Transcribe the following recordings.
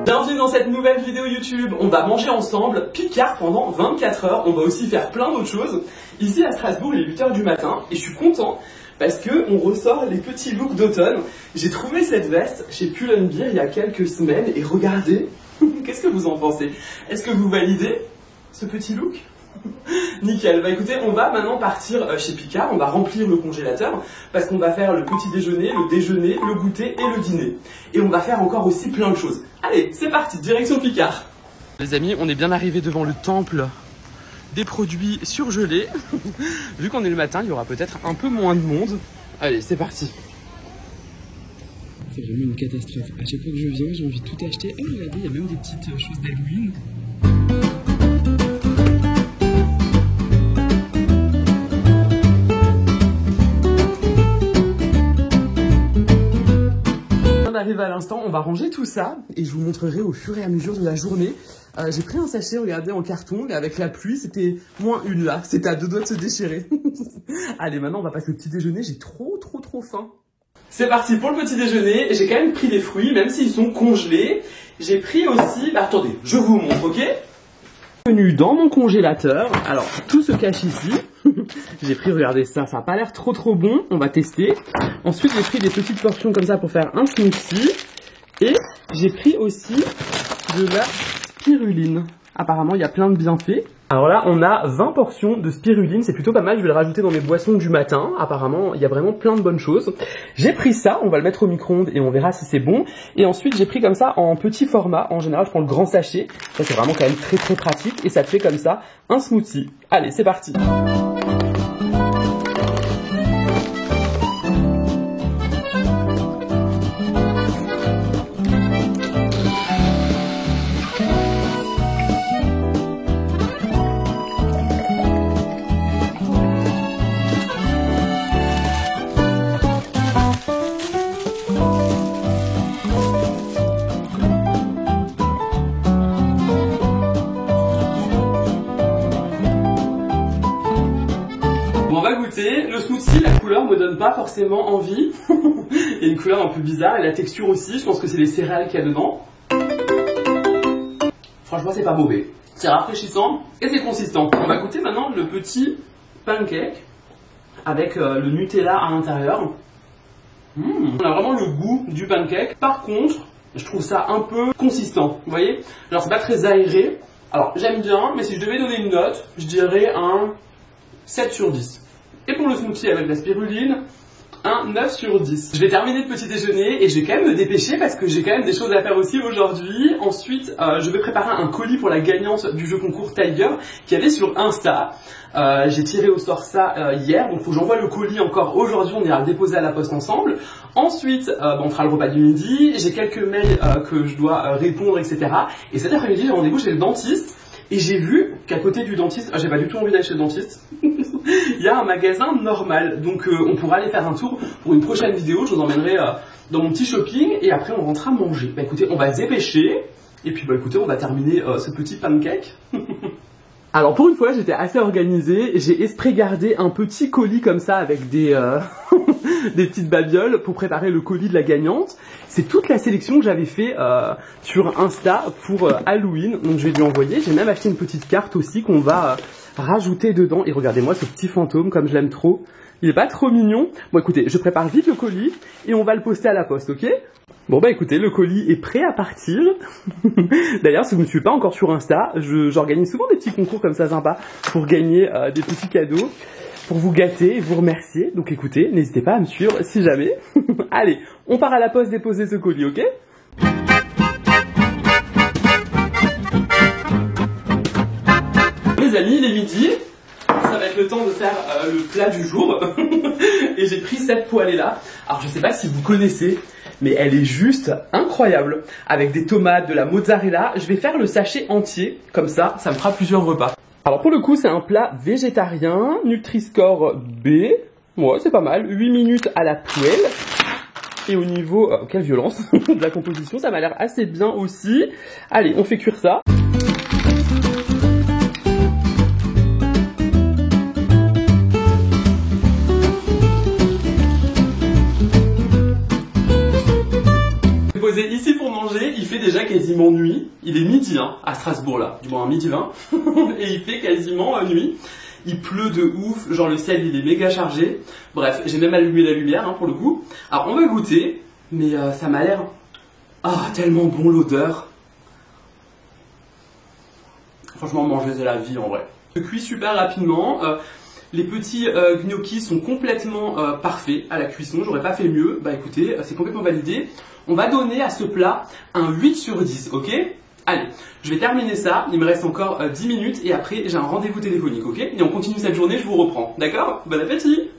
Bienvenue dans cette nouvelle vidéo YouTube. On va manger ensemble Picard pendant 24 heures. On va aussi faire plein d'autres choses. Ici à Strasbourg, il est 8 h du matin et je suis content parce que on ressort les petits looks d'automne. J'ai trouvé cette veste chez Pull&Bear il y a quelques semaines et regardez, qu'est-ce que vous en pensez? Est-ce que vous validez ce petit look? Nickel. Bah écoutez, on va maintenant partir chez Picard, on va remplir le congélateur parce qu'on va faire le petit déjeuner, le goûter et le dîner. Et on va faire encore aussi plein de choses. Allez, c'est parti, direction Picard. Les amis, on est bien arrivé devant le temple des produits surgelés. Vu qu'on est le matin, il y aura peut-être un peu moins de monde. Allez, c'est parti. C'est vraiment une catastrophe. À chaque fois que je viens, j'ai envie de tout acheter. Oh, regardez, il y a même des petites choses d'Halloween. Arrive à l'instant, on va ranger tout ça et je vous montrerai au fur et à mesure de la journée. J'ai pris un sachet, regardez, en carton, mais avec la pluie, c'était -1 là. C'était à 2 doigts de se déchirer. Allez, maintenant, on va passer au petit déjeuner. J'ai trop faim. C'est parti pour le petit déjeuner. J'ai quand même pris des fruits, même s'ils sont congelés. J'ai pris aussi... Bah, attendez, je vous montre, ok? Venu dans mon congélateur. Alors, tout se cache ici. J'ai pris, regardez ça, ça n'a pas l'air trop bon. On va tester. Ensuite, j'ai pris des petites portions comme ça pour faire un smoothie. Et j'ai pris aussi de la spiruline. Apparemment, il y a plein de bienfaits. Alors là, on a 20 portions de spiruline. C'est plutôt pas mal. Je vais le rajouter dans mes boissons du matin. Apparemment, il y a vraiment plein de bonnes choses. J'ai pris ça. On va le mettre au micro-ondes et on verra si c'est bon. Et ensuite, j'ai pris comme ça en petit format. En général, je prends le grand sachet. Ça, c'est vraiment quand même très pratique. Et ça te fait comme ça un smoothie. Allez, c'est parti. On va goûter. Le smoothie, la couleur me donne pas forcément envie. Il y a une couleur un peu bizarre et la texture aussi. Je pense que c'est les céréales qu'il y a dedans. Franchement, c'est pas mauvais. C'est rafraîchissant et c'est consistant. On va goûter maintenant le petit pancake avec le Nutella à l'intérieur. On a vraiment le goût du pancake. Par contre, je trouve ça un peu consistant. Vous voyez? Alors, c'est pas très aéré. Alors, j'aime bien, mais si je devais donner une note, je dirais un 7 sur 10. Et pour le smoothie avec la spiruline, un 9 sur 10. Je vais terminer le petit déjeuner et je vais quand même me dépêcher parce que j'ai quand même des choses à faire aussi aujourd'hui. Ensuite, je vais préparer un colis pour la gagnante du jeu concours Tiger qui avait sur Insta. J'ai tiré au sort ça hier, donc il faut que j'envoie le colis encore aujourd'hui. On ira le déposer à la poste ensemble. Ensuite, on fera le repas du midi. J'ai quelques mails que je dois répondre, etc. Et cet après-midi, j'ai rendez-vous chez le dentiste. Et j'ai vu qu'à côté du dentiste, j'ai pas du tout envie d'aller chez le dentiste, il y a un magasin normal. Donc on pourra aller faire un tour pour une prochaine vidéo. Je vous emmènerai dans mon petit shopping et après on rentrera manger. Bah écoutez, on va se dépêcher. Et puis bah écoutez, on va terminer ce petit pancake. Alors pour une fois, j'étais assez organisée. J'ai exprès gardé un petit colis comme ça avec des petites babioles pour préparer le colis de la gagnante. C'est toute la sélection que j'avais fait sur Insta pour Halloween. Donc je vais lui envoyer. J'ai même acheté une petite carte aussi qu'on va rajouter dedans. Et regardez-moi ce petit fantôme comme je l'aime trop. Il est pas trop mignon. Bon écoutez, je prépare vite le colis et on va le poster à la poste, ok? Bon bah écoutez, le colis est prêt à partir. D'ailleurs, si vous ne me suivez pas encore sur Insta, j'organise souvent des petits concours comme ça sympas pour gagner des petits cadeaux, pour vous gâter et vous remercier. Donc écoutez, n'hésitez pas à me suivre si jamais. Allez, on part à la poste déposer ce colis, ok? Les amis, il est midi. Ça va être le temps de faire le plat du jour. Et j'ai pris cette poêlée là. Alors je sais pas si vous connaissez, mais elle est juste incroyable. Avec des tomates, de la mozzarella. Je vais faire le sachet entier. Comme ça, ça me fera plusieurs repas. Alors pour le coup, c'est un plat végétarien. Nutri-Score B. Ouais, c'est pas mal. 8 minutes à la poêle. Et au niveau, quelle violence, de la composition, ça m'a l'air assez bien aussi. Allez, on fait cuire ça. ici pour manger, il fait déjà quasiment nuit. Il est midi hein, à Strasbourg là, du moins à midi 20. Et il fait quasiment nuit. Il pleut de ouf, genre le ciel il est méga chargé. Bref, j'ai même allumé la lumière hein, pour le coup. Alors on va goûter, mais ça m'a l'air tellement bon l'odeur. Franchement, manger c'est la vie en vrai. Je cuis super rapidement. Les petits gnocchis sont complètement parfaits à la cuisson. J'aurais pas fait mieux. Bah écoutez, c'est complètement validé. On va donner à ce plat un 8 sur 10, ok? Allez, je vais terminer ça. Il me reste encore 10 minutes et après j'ai un rendez-vous téléphonique, ok? Et on continue cette journée, je vous reprends. D'accord? Bon appétit!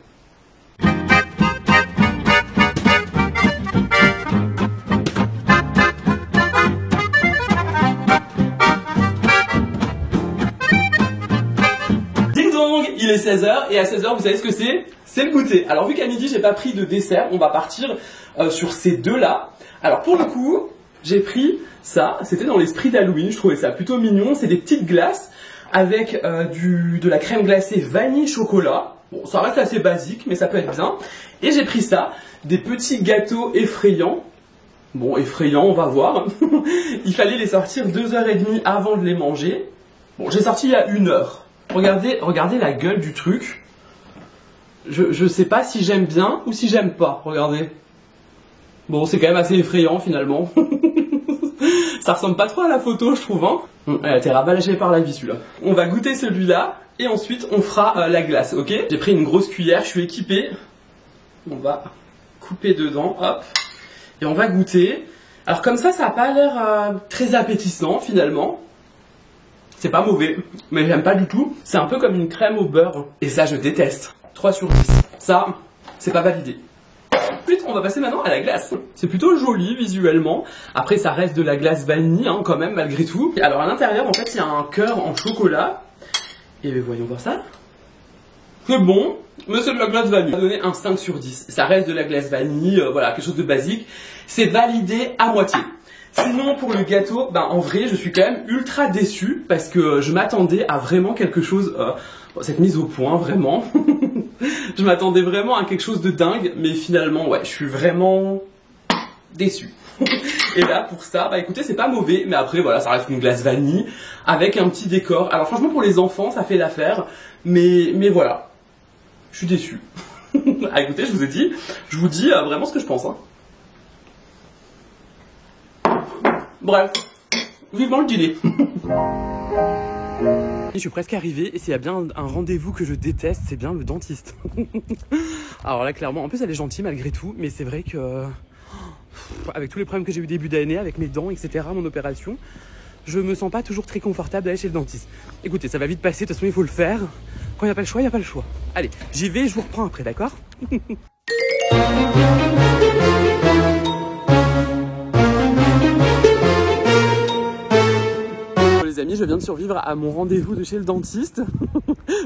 Il est 16h et à 16h vous savez ce que c'est? C'est le goûter. Alors vu qu'à midi j'ai pas pris de dessert, on va partir sur ces deux là. Alors pour le coup j'ai pris ça, c'était dans l'esprit d'Halloween, je trouvais ça plutôt mignon. C'est des petites glaces avec de la crème glacée vanille chocolat. Bon ça reste assez basique mais ça peut être bien. Et j'ai pris ça, des petits gâteaux effrayants. Bon effrayants on va voir. Il fallait les sortir 2h30 avant de les manger. Bon j'ai sorti il y a 1 heure. Regardez la gueule du truc. Je sais pas si j'aime bien ou si j'aime pas. Regardez. Bon, c'est quand même assez effrayant finalement. Ça ressemble pas trop à la photo, je trouve. Hein. Elle a été rabâchée par la vie celui-là. On va goûter celui-là et ensuite on fera la glace, ok? J'ai pris une grosse cuillère, je suis équipé. On va couper dedans, hop. Et on va goûter. Alors comme ça a pas l'air très appétissant finalement. C'est pas mauvais, mais j'aime pas du tout. C'est un peu comme une crème au beurre. Et ça, je déteste. 3 sur 10. Ça, c'est pas validé. Ensuite, on va passer maintenant à la glace. C'est plutôt joli visuellement. Après, ça reste de la glace vanille, hein, quand même, malgré tout. Alors, à l'intérieur, en fait, il y a un cœur en chocolat. Et voyons voir ça. C'est bon, mais c'est de la glace vanille. On va donner un 5 sur 10. Ça reste de la glace vanille, voilà, quelque chose de basique. C'est validé à moitié. Sinon pour le gâteau, en vrai je suis quand même ultra déçu parce que je m'attendais à vraiment quelque chose, cette mise au point vraiment, je m'attendais vraiment à quelque chose de dingue mais finalement ouais je suis vraiment déçu. Et là pour ça, écoutez c'est pas mauvais mais après voilà ça reste une glace vanille avec un petit décor. Alors franchement pour les enfants ça fait l'affaire mais voilà, je suis déçu. Écoutez je vous dis vraiment ce que je pense. Hein. Bref, vivement le dîner. Je suis presque arrivé et s'il y a bien un rendez-vous que je déteste, c'est bien le dentiste. Alors là, clairement, en plus elle est gentille malgré tout, mais c'est vrai que avec tous les problèmes que j'ai eu début d'année, avec mes dents, etc., mon opération, je me sens pas toujours très confortable d'aller chez le dentiste. Écoutez, ça va vite passer, de toute façon il faut le faire. Quand il n'y a pas le choix, il n'y a pas le choix. Allez, j'y vais, je vous reprends après, d'accord? Les amis, je viens de survivre à mon rendez-vous de chez le dentiste.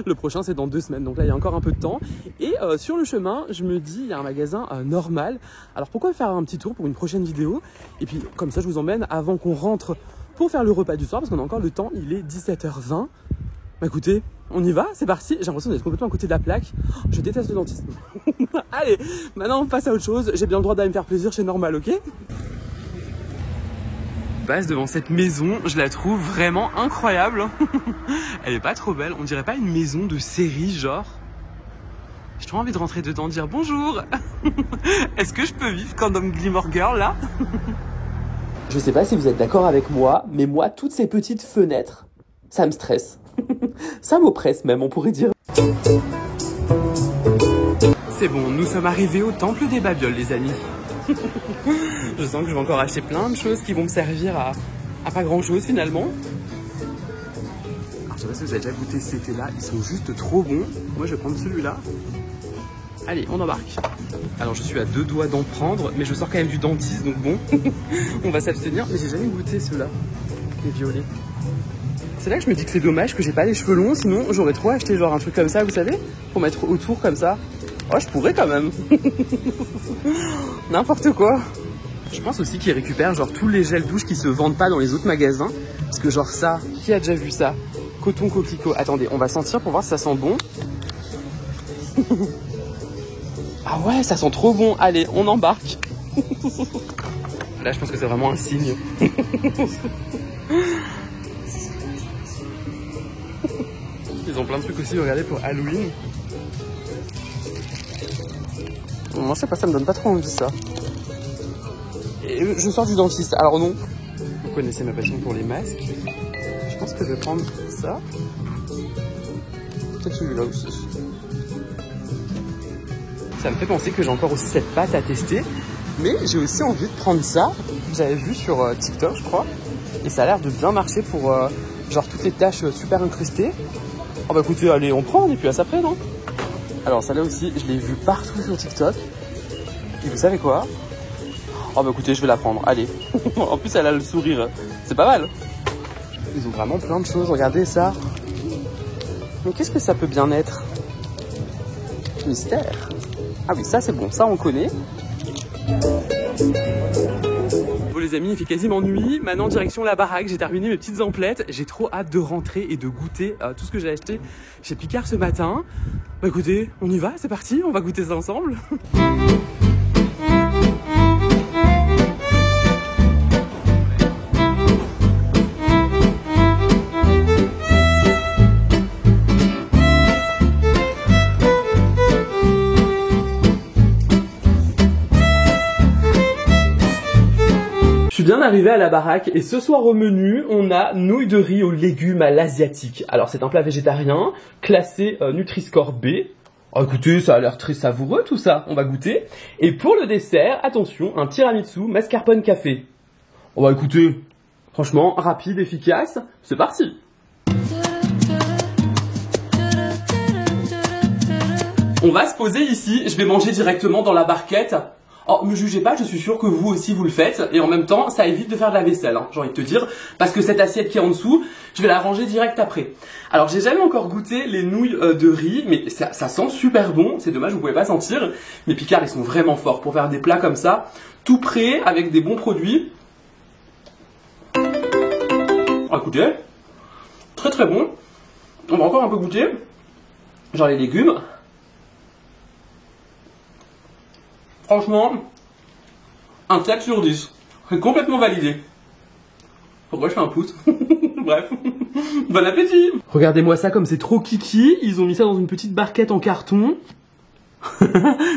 Le prochain c'est dans 2 semaines, donc là il y a encore un peu de temps. Et sur le chemin, je me dis, il y a un magasin normal. Alors pourquoi faire un petit tour pour une prochaine vidéo? Et puis comme ça je vous emmène avant qu'on rentre pour faire le repas du soir, parce qu'on a encore le temps, il est 17h20. Écoutez, on y va, c'est parti. J'ai l'impression d'être complètement à côté de la plaque. Je déteste le dentiste. Allez, maintenant on passe à autre chose. J'ai bien le droit d'aller me faire plaisir chez Normal, ok? Passe devant cette maison, je la trouve vraiment incroyable. Elle est pas trop belle, on dirait pas une maison de série genre. J'ai trop envie de rentrer dedans, dire bonjour. Est-ce que je peux vivre comme Gilmore Girl là? Je sais pas si vous êtes d'accord avec moi, mais moi toutes ces petites fenêtres, ça me stresse. Ça m'oppresse même, on pourrait dire. C'est bon, nous sommes arrivés au temple des babioles les amis. Je sens que je vais encore acheter plein de choses qui vont me servir à pas grand chose finalement. Alors je sais pas si vous avez déjà goûté ces thés là, ils sont juste trop bons. Moi je vais prendre celui-là. Allez, on embarque. Alors je suis à 2 doigts d'en prendre, mais je sors quand même du dentiste donc bon, on va s'abstenir. Mais j'ai jamais goûté ceux-là, les violets. C'est là que je me dis que c'est dommage que j'ai pas les cheveux longs, sinon j'aurais trop acheté genre un truc comme ça, vous savez, pour mettre autour comme ça. Oh, je pourrais quand même. N'importe quoi. Je pense aussi qu'ils récupèrent genre tous les gels douche qui se vendent pas dans les autres magasins. Parce que genre ça, qui a déjà vu ça? Coton coquelicot. Attendez, on va sentir pour voir si ça sent bon. Ah ouais, ça sent trop bon. Allez, on embarque. Là, je pense que c'est vraiment un signe. Ils ont plein de trucs aussi, regardez, pour Halloween. Moi, je sais pas, ça me donne pas trop envie, ça. Et je sors du dentiste. Alors non, vous connaissez ma passion pour les masques. Je pense que je vais prendre ça. Peut-être celui-là aussi. Ça me fait penser que j'ai encore aussi cette pâte à tester. Mais j'ai aussi envie de prendre ça. J'avais vu sur TikTok, je crois. Et ça a l'air de bien marcher pour genre toutes les taches super incrustées. Oh bah écoutez, allez, on prend, on est plus à ça près, non? Alors celle-là aussi, je l'ai vue partout sur TikTok. Et vous savez quoi? Oh bah écoutez, je vais la prendre, allez. En plus, elle a le sourire. C'est pas mal. Ils ont vraiment plein de choses, regardez ça. Mais qu'est-ce que ça peut bien être? Mystère. Ah oui, ça c'est bon, ça on connaît. Bon les amis, il fait quasiment nuit. Maintenant direction la baraque, j'ai terminé mes petites emplettes. J'ai trop hâte de rentrer et de goûter tout ce que j'ai acheté chez Picard ce matin. Bah écoutez, on y va, c'est parti, on va goûter ça ensemble. Je suis bien arrivé à la baraque et ce soir au menu, on a nouilles de riz aux légumes à l'asiatique. Alors c'est un plat végétarien, classé Nutri-Score B. Oh, écoutez, ça a l'air très savoureux tout ça, on va goûter. Et pour le dessert, attention, un tiramisu mascarpone café. Oh bah écoutez, franchement, rapide, efficace, c'est parti. On va se poser ici, je vais manger directement dans la barquette. Oh, me jugez pas, je suis sûr que vous aussi vous le faites. Et en même temps, ça évite de faire de la vaisselle, hein, j'ai envie de te dire. Parce que cette assiette qui est en dessous, je vais la ranger direct après. Alors, j'ai jamais encore goûté les nouilles de riz, mais ça sent super bon. C'est dommage, vous pouvez pas sentir. Mais Picard, ils sont vraiment forts pour faire des plats comme ça, tout prêt, avec des bons produits. Oh, écoutez, très très bon. On va encore un peu goûter. Genre les légumes. Franchement, un 4 sur 10. C'est complètement validé. Pourquoi je fais un pouce? Bref, bon appétit. Regardez-moi ça comme c'est trop kiki. Ils ont mis ça dans une petite barquette en carton.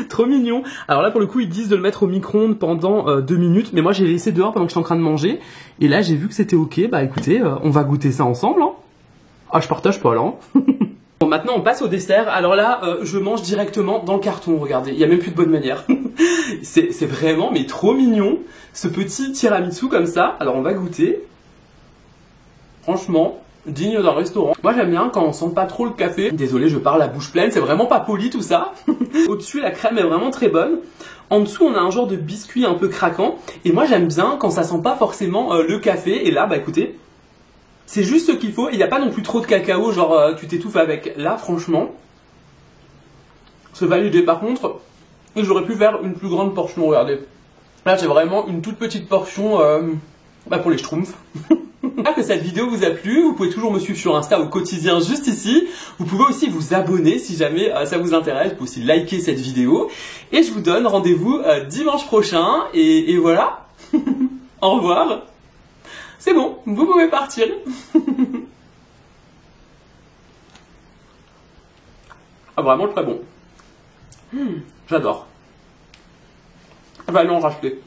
Trop mignon. Alors là pour le coup ils disent de le mettre au micro-ondes pendant 2 minutes. Mais moi j'ai laissé dehors pendant que j'étais en train de manger. Et là j'ai vu que c'était ok. Bah écoutez, on va goûter ça ensemble. Hein. Ah je partage pas là. Hein. Bon, maintenant on passe au dessert. Alors là, je mange directement dans le carton, regardez, il n'y a même plus de bonne manière. c'est vraiment, mais trop mignon, ce petit tiramisu comme ça. Alors on va goûter. Franchement, digne d'un restaurant. Moi j'aime bien quand on sent pas trop le café. Désolé, je parle à bouche pleine, c'est vraiment pas poli tout ça. Au-dessus, la crème est vraiment très bonne. En dessous, on a un genre de biscuit un peu craquant. Et moi j'aime bien quand ça sent pas forcément le café. Et là, bah écoutez... c'est juste ce qu'il faut, il n'y a pas non plus trop de cacao, genre tu t'étouffes avec. Là, franchement, c'est validé. Par contre, j'aurais pu faire une plus grande portion, regardez. Là, j'ai vraiment une toute petite portion pour les schtroumpfs. J'espère que cette vidéo vous a plu, vous pouvez toujours me suivre sur Insta au quotidien juste ici. Vous pouvez aussi vous abonner si jamais ça vous intéresse, vous pouvez aussi liker cette vidéo. Et je vous donne rendez-vous dimanche prochain, et voilà. Au revoir. C'est bon, vous pouvez partir. Ah, vraiment très bon. J'adore. Je vais aller en racheter.